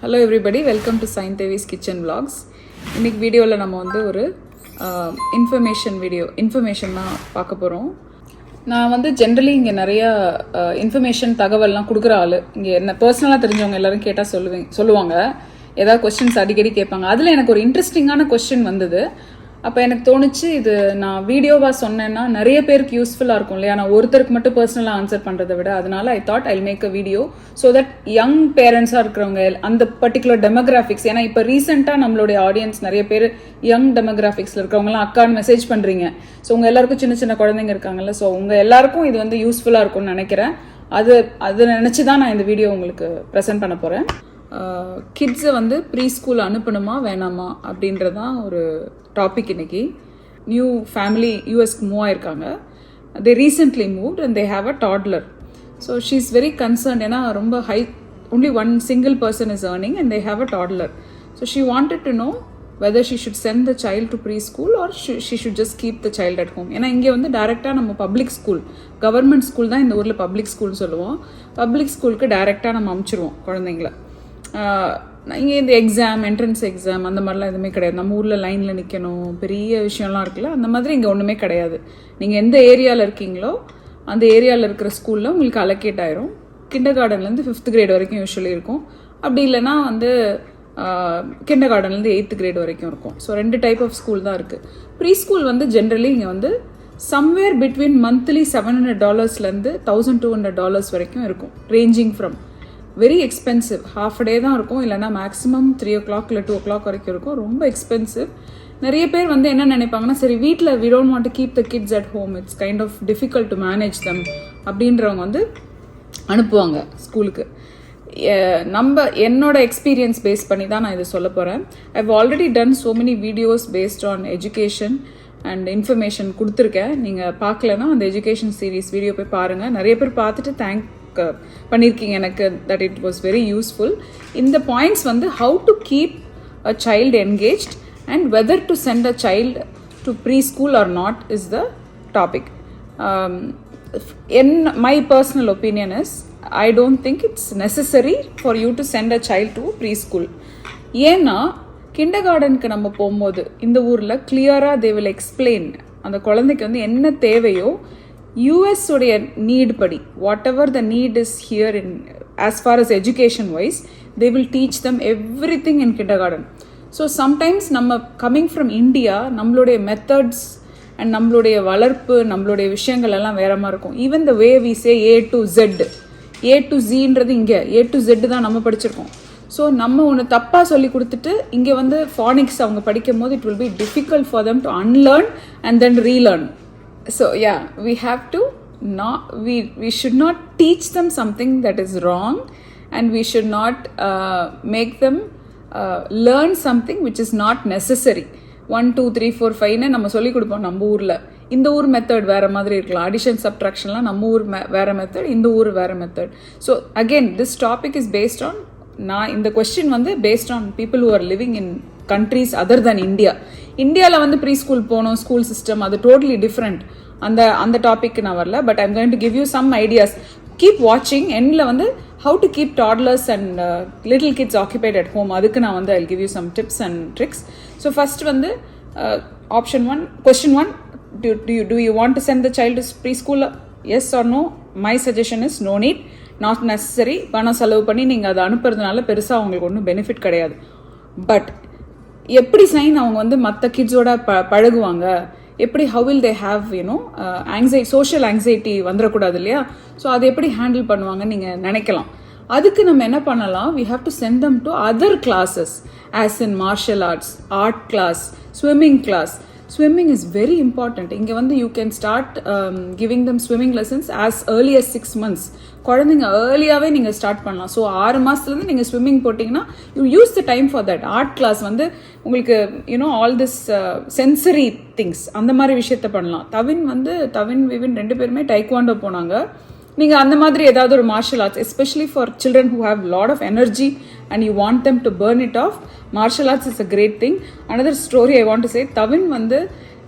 Hello everybody, welcome to Sainthavi's Kitchen Vlogs. இன்னைக்கு வீடியோவில் நம்ம வந்து ஒரு இன்ஃபர்மேஷன் தான் பார்க்க போகிறோம். நான் வந்து ஜென்ரலி இங்கே நிறைய இன்ஃபர்மேஷன் தகவல்லாம் கொடுக்குற ஆள். இங்கே என்ன பர்சனலாக தெரிஞ்சவங்க எல்லாரும் கேட்டால் சொல்லுவாங்க, ஏதாவது கொஸ்டின்ஸ் அடிக்கடி கேட்பாங்க. அதில் எனக்கு ஒரு இன்ட்ரெஸ்டிங்கான கொஸ்டின் வந்தது. அப்போ எனக்கு தோணுச்சு, இது நான் வீடியோவாக சொன்னேன்னா நிறைய பேருக்கு யூஸ்ஃபுல்லாக இருக்கும் இல்லையா, நான் ஒருத்தருக்கு மட்டும் பர்சனலாக ஆன்சர் பண்ணுறதை விட. அதனால I thought I make a video so that young பேரண்ட்ஸாக இருக்கிறவங்க அந்த பர்டிகுலர் டெமோகிராஃபிக்ஸ், ஏன்னா இப்போ ரீசெண்டாக நம்மளுடைய ஆடியன்ஸ் நிறைய பேர் யங் டெமோகிராஃபிக்ஸில் இருக்கிறவங்களாம் அக்கான்னு மெசேஜ் பண்ணுறீங்க. ஸோ உங்கள் எல்லாருக்கும் சின்ன சின்ன குழந்தைங்க இருக்காங்கல்ல, ஸோ உங்கள் எல்லாருக்கும் இது வந்து யூஸ்ஃபுல்லாக இருக்கும்னு நினைக்கிறேன். அது நினச்சி தான் நான் இந்த வீடியோ உங்களுக்கு ப்ரெசென்ட் பண்ண போகிறேன். கிட்ஸை வந்து ப்ரீ ஸ்கூல் அனுப்பணுமா வேணாமா அப்படின்றதான் ஒரு டாபிக். இன்னைக்கு நியூ ஃபேமிலி யூஎஸ்க்கு மூவ் ஆயிருக்காங்க. They recently moved and they have a toddler. So she is very concerned, ஏன்னா ரொம்ப only one single person is earning and they have a toddler. So she wanted to know whether she should send the child to preschool or she should just keep the child at home. ஏன்னா இங்கே வந்து டைரெக்டாக நம்ம public school, government school தான் இந்த ஊரில் public ஸ்கூல்னு சொல்லுவோம். பப்ளிக் ஸ்கூலுக்கு டைரெக்டாக நம்ம அனுப்பிச்சிருவோம் குழந்தைங்கள. இங்கே இந்த என்ட்ரன்ஸ் எக்ஸாம் அந்த மாதிரிலாம் எதுவுமே கிடையாது. நம்ம ஊரில் லைனில் நிற்கணும், பெரிய விஷயம்லாம் இருக்குல்ல, அந்த மாதிரி இங்கே ஒன்றுமே கிடையாது. நீங்கள் எந்த ஏரியாவில் இருக்கீங்களோ அந்த ஏரியாவில் இருக்கிற ஸ்கூலில் உங்களுக்கு அலோகேட் ஆயிரும். கிண்டர் கார்டன்லேருந்து 5th கிரேட் வரைக்கும் யூஸ்வலி இருக்கும். அப்படி இல்லைனா வந்து கிண்டர் கார்டன்லேருந்து 8th கிரேட் வரைக்கும் இருக்கும். ஸோ 2 டைப் ஆஃப் ஸ்கூல் தான் இருக்குது. ப்ரீ ஸ்கூல் வந்து ஜென்ரலி இங்கே வந்து சம்வேர் பிட்வீன் மந்த்லி $700 $1,200 வரைக்கும் இருக்கும். Ranging from very expensive, half day தான் இருக்கும், இல்லைனா மேக்ஸிமம் 3 o'clock இல்லை 2 o'clock வரைக்கும் இருக்கும். ரொம்ப எக்ஸ்பென்சிவ். நிறைய பேர் வந்து என்ன நினைப்பாங்கன்னா, சரி வீட்டில் we don't want to keep the kids at home, it's kind of difficult to manage them அப்படின்றவங்க வந்து அனுப்புவாங்க ஸ்கூலுக்கு. என்னோட எக்ஸ்பீரியன்ஸ் பேஸ் பண்ணி தான் நான் இதை சொல்ல போகிறேன். I've already done so many videos based on education and information கொடுத்துருக்கேன். நீங்கள் பார்க்கலன்னா அந்த எஜுகேஷன் சீரீஸ் வீடியோ போய் பாருங்கள். நிறைய பேர் பார்த்துட்டு தேங்க் பண்ணியிருக்கீங்க எனக்கு, that it was very useful. இந்த பாயிண்ட்ஸ் வந்து how to keep a child engaged and whether to send a child to preschool or not is the topic. My personal opinion is I don't think it's necessary for you to send a child to preschool. ஏன்னா kinder கார்டனுக்கு நம்ம போகும்போது இந்த ஊரில் கிளியராக they will explain அந்த குழந்தைக்கு வந்து என்ன தேவையோ யூஎஸ் உடைய நீட் படி, whatever the need is here in as far as education wise, they will teach them everything in kindergarten. So sometimes நம்ம கம்மிங் ஃப்ரம் இந்தியா, நம்மளுடைய methods and நம்மளுடைய வளர்ப்பு, நம்மளுடைய விஷயங்கள் எல்லாம் வேற மாதிரி இருக்கும். Even the way we say A to Z, A to Zன்றது இங்கே A to Z தான் நம்ம படிச்சிருக்கோம். ஸோ நம்ம ஒன்று தப்பாக சொல்லி கொடுத்துட்டு இங்கே வந்து ஃபானிக்ஸ் அவங்க படிக்கும் போது it will be difficult for them to unlearn and then relearn. So yeah, we should not teach them something that is wrong, and we should not make them learn something which is not necessary. 1 2 3 4 5 நம்ம சொல்லி கொடுப்போம் நம்ம ஊரில். இந்த ஊர் method வேற மாதிரி இருக்கலாம், அடிஷன் சப்ட்ராக்ஷன்லாம் நம்ம ஊர் வேற மெத்தட், இந்த ஊர் வேற method. So again this topic is based on, இந்த கொஸ்டின் வந்து based on people who are living in countries other than India. இந்தியாவில் வந்து ப்ரீ ஸ்கூல் போகணும், ஸ்கூல் சிஸ்டம் அது டோட்டலி டிஃப்ரெண்ட். அந்த டாபிக் நான் வரல, but I'm going to give you some ideas. Keep வாட்சிங். எண்டில் வந்து how to keep toddlers and little kids occupied at home, அதுக்கு நான் வந்து I give you some tips and tricks. So first வந்து option 1, question 1, do you want to send the child to preschool? Yes or no? My suggestion is no need, not necessary. பணம் செலவு பண்ணி நீங்கள் அதை அனுப்புறதுனால பெருசாக அவங்களுக்கு ஒன்றும் பெனிஃபிட் கிடையாது. பட் எப்படி சைன் அவங்க வந்து மற்ற கிட்ஸோட பழகுவாங்க, எப்படி how will they have anxiety, social anxiety வந்துடக்கூடாது இல்லையா? ஸோ அதை எப்படி ஹேண்டில் பண்ணுவாங்கன்னு நீங்கள் நினைக்கலாம். அதுக்கு நம்ம என்ன பண்ணலாம், we have to send them to other classes as in martial arts, art class, swimming class. Swimming is very important. இங்கே வந்து you can start giving them swimming lessons as early as 6 months. குழந்தைங்க ஏர்லியாகவே நீங்கள் start பண்ணலாம். So 6 மாதத்துலேருந்து நீங்கள் swimming போட்டிங்கன்னா you use the time for that. Art class வந்து உங்களுக்கு ஆல் திஸ் சென்சரி திங்ஸ் அந்த மாதிரி விஷயத்த பண்ணலாம். தவின் விவின் 2 பேருமே டைக்வாண்டோ போனாங்க. நீங்கள் அந்த மாதிரி ஏதாவது ஒரு martial arts, especially for children who have lot of energy and you want them to burn it off, martial arts is a great thing. Another story I want to say,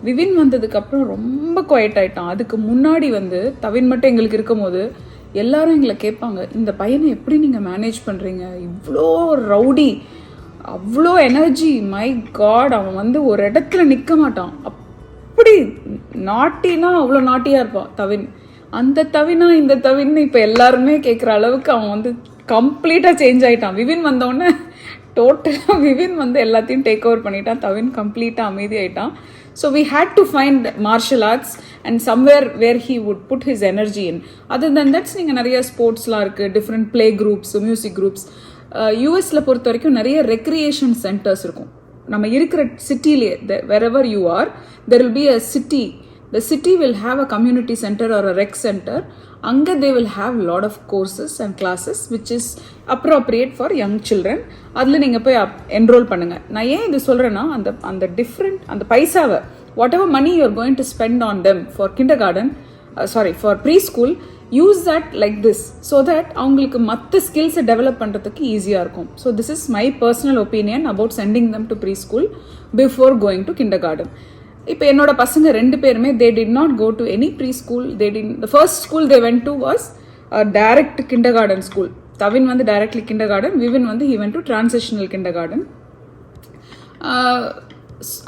Vivin வந்ததுக்கப்புறம் ரொம்ப quite ஆகிட்டான். அதுக்கு முன்னாடி வந்து தவின் மட்டும் எங்களுக்கு இருக்கும் போது எல்லாரும் எங்களை கேட்பாங்க, இந்த பையனை எப்படி நீங்கள் மேனேஜ் பண்ணுறீங்க, இவ்வளோ ரவுடி, அவ்வளோ எனர்ஜி, மை காட், அவன் வந்து ஒரு இடத்துல நிற்க மாட்டான், அப்படி நாட்டினா அவ்வளோ நாட்டியாக இருப்பான் தவின். அந்த தவினா இந்த தவின்னு இப்போ எல்லாருமே கேட்குற அளவுக்கு அவன் வந்து கம்ப்ளீட்டாக சேஞ்ச் ஆகிட்டான். விவின் வந்தோடனே டோட்டலாக விவின் வந்து எல்லாத்தையும் டேக் ஓவர் பண்ணிட்டான். தவின் கம்ப்ளீட்டாக அமைதி ஆகிட்டான். So we had to find martial arts and somewhere where he would put his energy in. Other than that's நீங்கள் நிறைய ஸ்போர்ட்ஸ்லாம் இருக்குது, different play groups, music groups. யூஎஸில் பொறுத்த வரைக்கும் நிறைய ரெக்ரியேஷன் சென்டர்ஸ் இருக்கும். நம்ம இருக்கிற சிட்டிலே wherever you are, there will be a city. The city will have a community center or a rec center. Anga they will have lot of courses and classes which is appropriate for young children. அதில் நீங்கள் போய் enrol பண்ணுங்கள். நான் ஏன் இது சொல்கிறேன்னா, அந்த different அந்த பைசாவை whatever money you are going to spend on them for kindergarten, for preschool, use that like this so that அவங்களுக்கு மற்ற ஸ்கில்ஸை டெவலப் பண்ணுறதுக்கு ஈஸியாக இருக்கும். So this is my personal opinion about sending them to preschool before going to kindergarten. இப்போ என்னோட பசங்க 2 பேருமே they did not go to any preschool. The first school they went to was a direct kindergarten school. தவின் வந்து directly kindergarten, விவின் வந்து he went to transitional kindergarten.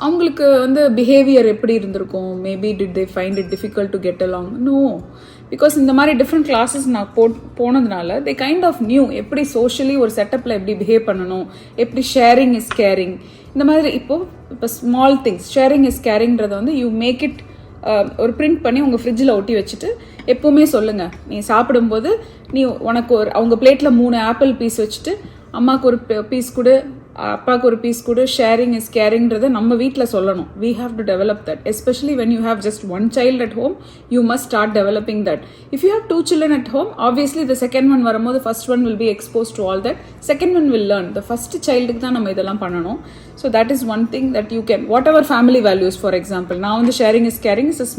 அவங்களுக்கு வந்து behaviour எப்படி இருந்திருக்கும், maybe did they find it difficult to get along? No, because இந்த மாதிரி different classes நான் போனதுனால தே கைண்ட் ஆஃப் நியூ எப்படி சோஷியலி ஒரு செட்டப்பில் எப்படி பிஹேவ் பண்ணணும், எப்படி ஷேரிங் இஸ் கேரிங், இந்த மாதிரி. இப்போ ஸ்மால் திங்ஸ் ஷேரிங் இஸ் கேரிங்கிறத வந்து யூ மேக் இட் ஒரு பிரிண்ட் பண்ணி உங்கள் ஃப்ரிட்ஜில் ஒட்டி வச்சுட்டு எப்போவுமே சொல்லுங்கள், நீ சாப்பிடும்போது உனக்கு அவங்க பிளேட்டில் 3 ஆப்பிள் பீஸ் வச்சுட்டு அம்மாவுக்கு ஒரு பீஸ் கொடு, அப்பாவுக்கு ஒரு பீஸ் கொடு, ஷேரிங் இஸ் கேரிங்கிறத நம்ம வீட்டில் சொல்லணும். We have to develop that, especially when you have just one child at home. You must start developing that. If you have 2 children at home, obviously the second one வரும்போது first one will be exposed to all that, second one will learn. The first childக்கு தான் நம்ம இதெல்லாம் பண்ணணும். So that is one thing that you can, whatever family values, for example, now the sharing is caring is a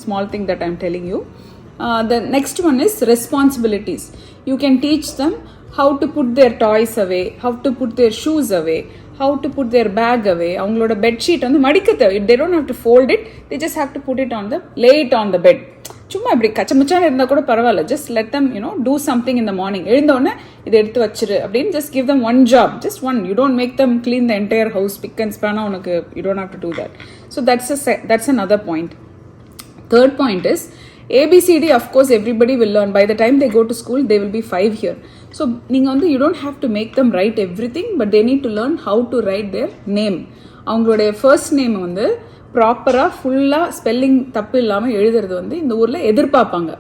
small thing that I am telling you. The next one is responsibilities. You can teach them how to put their toys away, how to put their shoes away, how to put their bag away. அவங்களோட bedsheet வந்து மடிக்க தேவை. They don't have to fold it, they just have to put it on lay it on the bed. சும்மா இப்படி கச்சமச்சான இருந்தால் கூட பரவாயில்ல. just let them do something in the morning. எழுந்தோடனே இதை எடுத்து வச்சிரு அப்படின்னு just give them one job, just one. You don't make them clean the entire house, pick and span. உனக்கு you don't have to do that. So that's another point. Third point is ABCD. Of course everybody will learn. By the time they go to school they will be 5 here. So நீங்கள் வந்து you don't have to make them write everything, but they need to learn how to write their name. அவங்களுடைய first name வந்து ப்ராப்பராக ஃபுல்லாக spelling தப்பு இல்லாமல் எழுதுறது வந்து இந்த ஊரில் எதிர்பார்ப்பாங்க.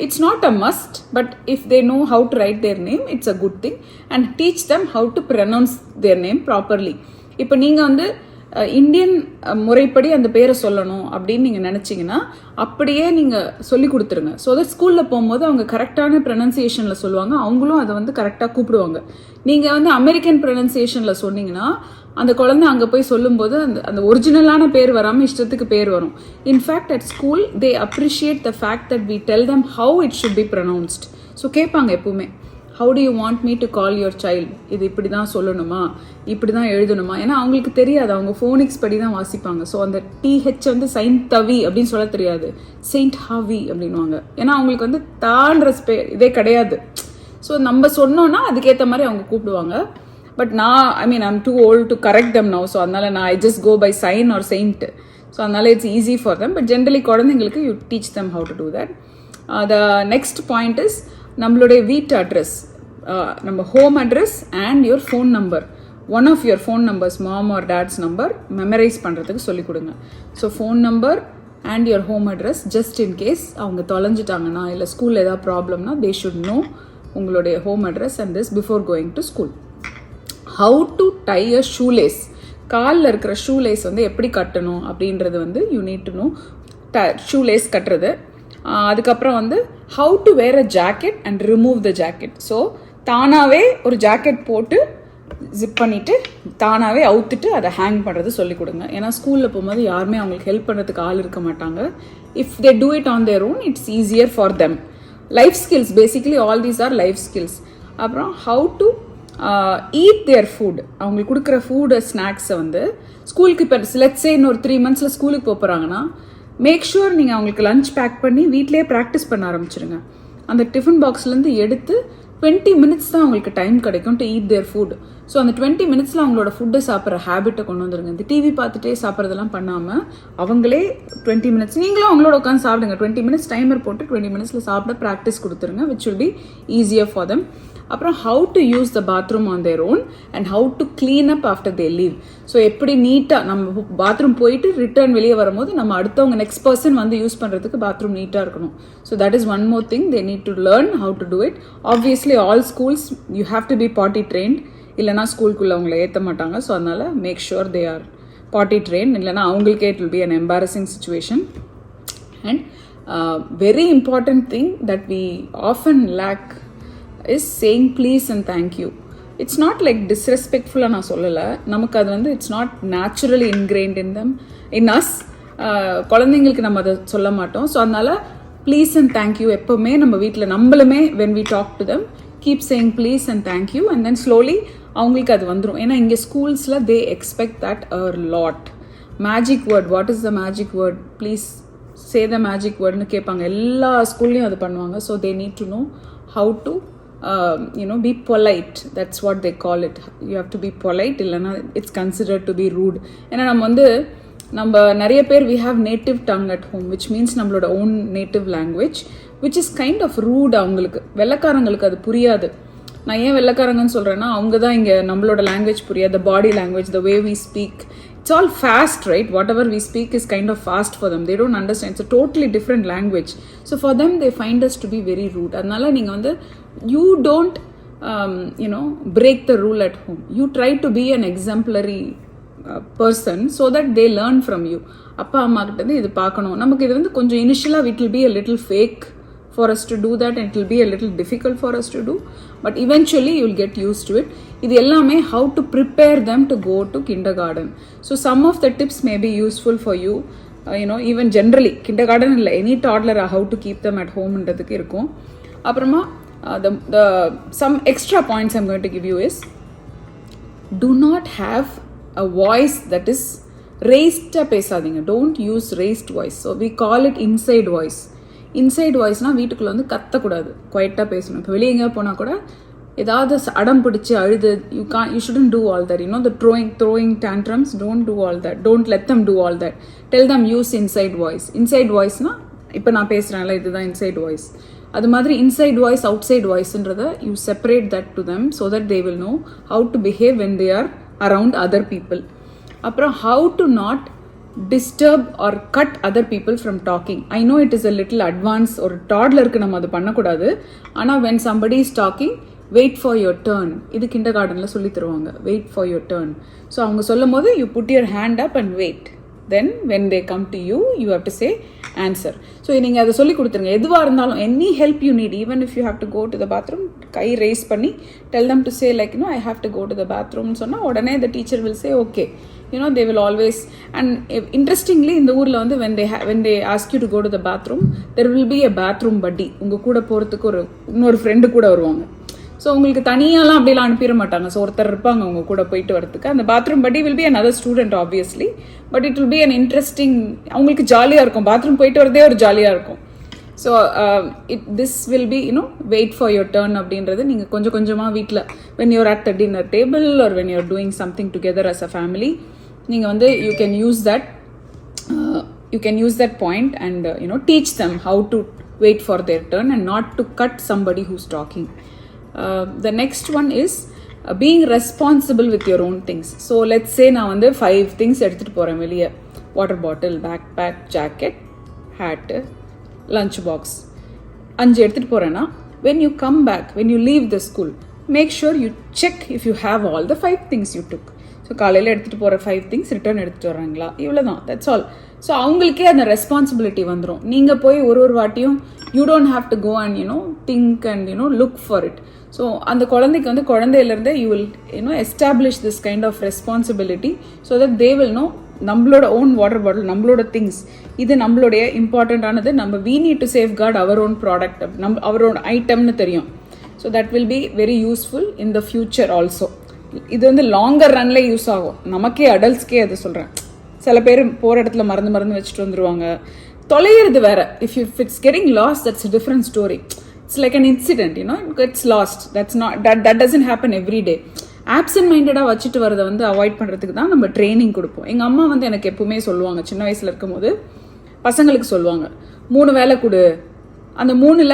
It's not a must, but if they know how to right there name it's a good thing. And teach them how to pronounce their name properly. இப்போ நீங்கள் வந்து இந்தியன் முறைப்படி அந்த பேரை சொல்லணும் அப்படின்னு நீங்கள் நினச்சிங்கன்னா அப்படியே நீங்கள் சொல்லி கொடுத்துருங்க. ஸோ அதை ஸ்கூலில் போகும்போது அவங்க கரெக்டான ப்ரொனன்சியேஷனில் சொல்லுவாங்க, அவங்களும் அதை வந்து கரெக்டாக கூப்பிடுவாங்க. நீங்கள் வந்து அமெரிக்கன் ப்ரொனன்சியேஷனில் சொன்னீங்கன்னா அந்த குழந்தை அங்கே போய் சொல்லும்போது அந்த ஒரிஜினலான பேர் வராமல் இஷ்டத்துக்கு பேர் வரும். In fact at school they appreciate the fact that we tell them how it should be pronounced. So கேட்பாங்க எப்பவுமே, how do you want me to call your child? இது இப்படி தான் சொல்லணுமா, இப்படி தான் எழுதணுமா? ஏன்னா அவங்களுக்கு தெரியாது, அவங்க ஃபோனிக்ஸ் படி தான் வாசிப்பாங்க. ஸோ அந்த TH வந்து Sainthavi அப்படின்னு சொல்ல தெரியாது, Sainthavi அப்படின்வாங்க. ஏன்னா அவங்களுக்கு வந்து தான்ற இதே கிடையாது. ஸோ நம்ம சொன்னோன்னா அதுக்கேற்ற மாதிரி அவங்க கூப்பிடுவாங்க. But I'm too old to correct them now. So அதனால I just go by sign or saint. So அதனால it's easy for them. But generally குழந்தைங்களுக்கு you teach them how to do that. The next point is நம்மளுடைய வீட்டு address, நம்ம home address and your phone number. One of your phone numbers, mom or dad's number memorize பண்ணுறதுக்கு சொல்லிக் கொடுங்க. So phone number and your home address, just in case அவங்க தொலைஞ்சிட்டாங்கன்னா இல்லை ஸ்கூலில் ஏதாவது ப்ராப்ளம்னா தே ஷுட் நோ உங்களுடைய home address and this before going to school. How to tie a shoelace, காலில் இருக்கிற ஷூலேஸ் வந்து எப்படி கட்டணும் அப்படின்றது வந்து you need to know. Shoelace கட்டுறது. அதுக்கப்புறம் வந்து how to wear a jacket and remove the jacket. So தானாகவே ஒரு ஜாக்கெட் போட்டு ஜிப் பண்ணிவிட்டு தானாகவே அவுத்துட்டு அதை ஹேங் பண்ணுறது சொல்லிக் கொடுங்க. ஏன்னா ஸ்கூலில் போகும்போது யாருமே அவங்களுக்கு ஹெல்ப் பண்ணுறதுக்கு ஆள் இருக்க மாட்டாங்க. If they do it on their own it's easier for them. Life skills, basically all these are life skills. அப்புறம் how to eat their food, அவங்களுக்கு கொடுக்குற ஃபுட் ஸ்நாக்ஸை வந்து ஸ்கூலுக்கு இப்போ லெட்ஸ் சே இன்னொரு 3 monthஸில் ஸ்கூலுக்கு போகிறாங்கன்னா மேக் ஷூர் நீங்கள் அவங்களுக்கு லஞ்ச் பேக் பண்ணி வீட்டிலே ப்ராக்டிஸ் பண்ண ஆரம்பிச்சிருங்க. அந்த டிஃபன் பாக்ஸ்லேருந்து எடுத்து 20 மினிட்ஸ் தான் அவங்களுக்கு டைம் கிடைக்கும் to eat their food. So அந்த 20 மினிட்ஸில் அவங்களோட ஃபுட்டை சாப்பிட்ற ஹேபிட்டை கொண்டு வந்துருங்க. இந்த டிவி பார்த்துட்டே சாப்பிட்றதெல்லாம் பண்ணாமல் அவங்களே 20 மினிட்ஸ் நீங்களும் அவங்களோட உட்காந்து சாப்பிடுங்க. 20 மினிட்ஸ் டைமர் போட்டு 20 மினிட்ஸில் சாப்பிட ப்ராக்டிஸ் கொடுத்துருங்க, which will be easier for them. அப்புறம் how to use the bathroom on their own and how to clean up after they leave. So எப்படி நீட்டாக நம்ம பாத்ரூம் போயிட்டு ரிட்டர்ன் வெளியே வரும்போது நம்ம அடுத்தவங்க நெக்ஸ்ட் பர்சன் வந்து யூஸ் பண்ணுறதுக்கு பாத்ரூம் நீட்டாக இருக்கணும். So that is one more thing they need to learn how to do it. Obviously all schools you have to be potty trained, இல்லைனா ஸ்கூலுக்குள்ளே அவங்கள ஏற்ற மாட்டாங்க. ஸோ அதனால் make sure they are potty train, இல்லைனா அவங்களுக்கே it will be an embarrassing situation. And very important thing that we often lack is saying please and thank you. It's not like disrespectful நான் சொல்லலை, நமக்கு அது வந்து it's not naturally ingrained in them, in us. குழந்தைங்களுக்கு நம்ம அதை சொல்ல மாட்டோம். ஸோ அதனால் ப்ளீஸ் அண்ட் தேங்க்யூ எப்போவுமே நம்ம வீட்டில் நம்மளுமே when we talk to them keep saying please and thank you, and then slowly அவங்களுக்கு அது வந்துடும். ஏன்னா இங்கே ஸ்கூல்ஸில் they expect that a lot. Magic word, what is the magic word, please say the magic wordனு கேட்பாங்க. எல்லா ஸ்கூல்லையும் அது பண்ணுவாங்க. So they need to know how to be polite. That's what they call it. You have to be polite, illana it's considered to be rude. ஏன்னா நம்ம நிறைய பேர் we have native tongue at home, which means நம்மளோட own native language, which is kind of rude. அவங்களுக்கு வெள்ளக்காரங்களுக்கு அது புரியாது. நான் ஏன் வெள்ளக்காரங்கன்னு சொல்கிறேன்னா அவங்க தான் இங்கே நம்மளோட லாங்குவேஜ் புரியாது. the body language, the way we speak, it's all fast, right? Whatever we speak is kind of fast for them. They don't understand. It's a totally different language. So for them, they find us to be very rude. அதனால நீங்கள் வந்து you don't break the rule at home. You try to be an exemplary person so that they learn from you. அப்பா அம்மா கிட்ட இருந்து இது பார்க்கணும். நமக்கு இது வந்து கொஞ்சம் இனிஷியலாக it will be a little fake for us to do that, and it will be a little difficult for us to do, but eventually you will get used to it. இது எல்லாமே how to prepare them to go to kindergarten. So some of the tips may be useful for you, even generally kindergarten இல்லை any toddler, how to keep them at home ன்றதுக்கு இருக்கும். அப்புறமா the some extra points I'm going to give you is do not have a voice that is raised பேசாதீங்க. Don't use raised voice. So we call it inside voice. Inside வாய்ஸ்னால் வீட்டுக்குள்ளே வந்து கத்தக்கூடாது, குவைட்டாக பேசணும். இப்போ வெளியே எங்கேயா போனால் கூட ஏதாவது அடம் பிடிச்சி அழுது you shouldn't do all that. The throwing tantrums, don't do all that. Don't let them do all that. Tell them use inside voice. Inside voiceனால் இப்போ நான் பேசுகிறேன்ல இதுதான் inside voice. அது மாதிரி inside voice, outside voiceன்றதை you separate that to them so that they will know how to behave when they are around other people. அப்புறம் how to not disturb or cut other people from talking. I know it is a little advanced, ஒரு டாட்லருக்கு நம்ம அது பண்ணக்கூடாது. ஆனால் when somebody is talking, wait for your turn. இது kinder கார்டனில் சொல்லி தருவாங்க, wait for your turn. So அவங்க சொல்லும் போது you put your hand up and wait. Then when they come to you, you have to say answer. So நீங்கள் அதை சொல்லி கொடுத்துருங்க. எதுவாக இருந்தாலும் any help you need, even if you have to go to the bathroom, guy raise பண்ணி tell them to say like I have to go to the bathroom சொன்னால் உடனே the teacher will say okay. They will always, and interestingly இந்த ஊரில் வந்து when they ask you to go to the bathroom, there will be a bathroom buddy. உங்கள் கூட போகிறதுக்கு இன்னொரு friend கூட வருவாங்க. ஸோ உங்களுக்கு தனியாலாம் அப்படிலாம் அனுப்பிட மாட்டாங்க. ஸோ ஒருத்தர் இருப்பாங்க அவங்க கூட போயிட்டு வரதுக்கு. அந்த bathroom buddy will be another student obviously, but it will be an interesting, அவங்களுக்கு ஜாலியாக இருக்கும். பாத்ரூம் போயிட்டு வரதே ஒரு ஜாலியாக இருக்கும். So this will be wait for your turn அப்படின்றது நீங்கள் கொஞ்சம் கொஞ்சமாக வீட்டில் when you're at the dinner table or when you're doing something together as a family, நீங்கள் வந்து you can use that point and teach them how to wait for their turn and not to cut somebody who's talking. The next one is being responsible with your own things. So let's say நான் வந்து 5 things எடுத்துகிட்டு போகிறேன் வெளியே. Water bottle, backpack, jacket, hat, lunch box 5 எடுத்துகிட்டு போகிறேன்னா when you come back, when you leave the school, make sure you check if you have all the 5 things you took. So காலையில் எடுத்துகிட்டு போகிற 5 திங்ஸ் ரிட்டர்ன் எடுத்துகிட்டு வர்றாங்களா, இவ்வளோ தான், that's all. So அவங்களுக்கே அந்த ரெஸ்பான்சிபிலிட்டி வந்துடும். நீங்கள் போய் ஒரு வாட்டியும் you don't have to go and think and look for it. So அந்த குழந்தைக்கு வந்து குழந்தையிலேருந்தே you will establish this kind of responsibility so that they will know நம்மளோட ஓன் வாட்டர் பாட்டில், நம்மளோட திங்ஸ், இது நம்மளுடைய இம்பார்ட்டண்ட்டானது, நம்ம we need to safeguard our own product, அவரோட ஐட்டம்னு தெரியும். So that will be very useful in the future also. இது வந்து லாங்கர் ரன்ல யூஸ் ஆகும். நமக்கே அடல்ட்ஸ்க்கே அது சொல்கிறேன். சில பேர் போகிற இடத்துல மறந்து வச்சுட்டு வந்துடுவாங்க. தொலைகிறது வேற. If it's getting lost, that's a different story. it's like an incident, you know, it gets lost. That doesn't happen every day. Absent மைண்டடாக வச்சுட்டு வரதை வந்து அவாய்ட் பண்ணுறதுக்கு தான் நம்ம ட்ரைனிங் கொடுப்போம். எங்கள் அம்மா வந்து எனக்கு எப்பவுமே சொல்லுவாங்க, சின்ன வயசில் இருக்கும்போது பசங்களுக்கு சொல்லுவாங்க, 3 வேலை கொடு, அந்த 3ல்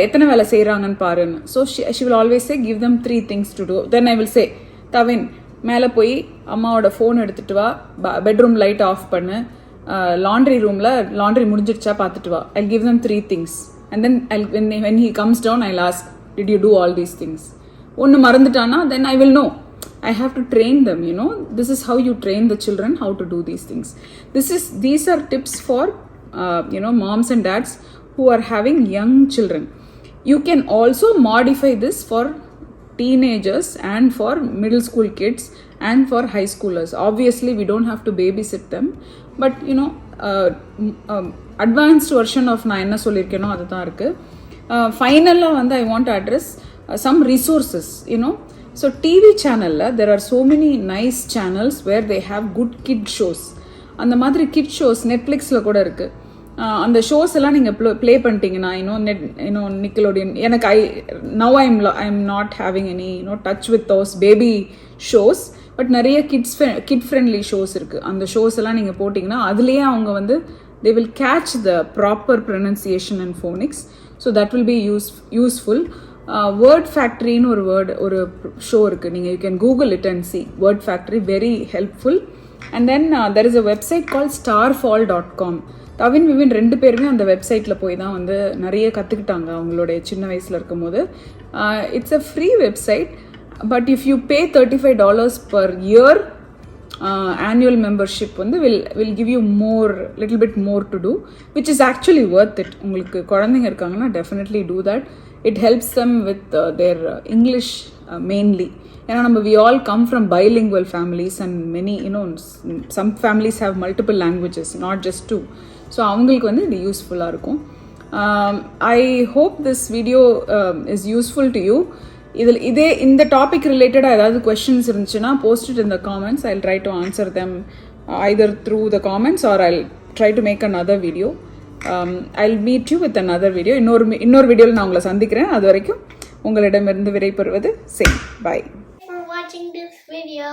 எத்தனை வேலை செய்கிறாங்கன்னு பாருன்னு. So she will always say give them 3 things to do. Then I will say, தவின் மேலே போய் அம்மாவோட ஃபோன் எடுத்துகிட்டு வா, பெட்ரூம் லைட் ஆஃப் பண்ணு, லாண்ட்ரி ரூமில் லாண்ட்ரி முடிஞ்சிடுச்சா பார்த்துட்டு வா. I'll give them 3 things. And then when he comes down, I'll ask, did you do all these things? ஒன்று மறந்துட்டானா then I will know. I have to train them, you know. This is how you train the children how to do these things. These are tips for you know, moms and dads who are having young children. You can also modify this for teenagers and for middle school kids and for high schoolers. Obviously we don't have to babysit them, but you know, advanced version of நான் என்ன சொல்லியிருக்கேனோ அதுதான் இருக்குது. ஃபைனலாக வந்து I want to address some resources, you know. So TV channel there are so many nice channels where they have good kid shows. அந்த மாதிரி kit shows நெட்ஃப்ளிக்ஸில் கூட இருக்குது. அந்த ஷோஸ் எல்லாம் நீங்கள் ப்ளே பண்ணிட்டீங்கன்னா இன்னும் நிக்கலோடியன், எனக்கு I'm not having any touch with those baby shows, but நிறைய கிட் ஃப்ரெண்ட்லி ஷோஸ் இருக்குது. அந்த ஷோஸ் எல்லாம் நீங்கள் போட்டிங்கன்னா அதுலேயே அவங்க வந்து they will catch the proper pronunciation and phonics, so that will be useful. Word Factory ன்னு ஒரு ஷோ இருக்குது, நீங்கள் you can Google it and see. Word Factory, very helpful. And then there is a website called starfall.com. தவின் விவின் 2 பேருமே அந்த வெப்சைட்டில் போய் தான் வந்து நிறைய கற்றுக்கிட்டாங்க அவங்களுடைய சின்ன வயசில் இருக்கும்போது. It's a free website, but if you pay $35 per year annual membership வந்து will give you little bit more to do, which is actually worth it. உங்களுக்கு குழந்தைங்க இருக்காங்கன்னா definitely do that. It helps them with their English mainly. ஏன்னா நம்ம we all come from bilingual families and many, you know, some families have multiple languages, not just 2. So அவங்களுக்கு வந்து இது யூஸ்ஃபுல்லாக இருக்கும். I hope this video is useful to you. இந்த topic ரிலேட்டடாக ஏதாவது கொஸ்டின்ஸ் இருந்துச்சுன்னா post it in the comments. I try to answer them either through the comments or I try to make another video. I'll meet you with another video. இன்னொரு வீடியோவில் நான் உங்களை சந்திக்கிறேன். அது வரைக்கும் உங்களிடமிருந்து விடைபெறுவது same. Bye. For watching this video.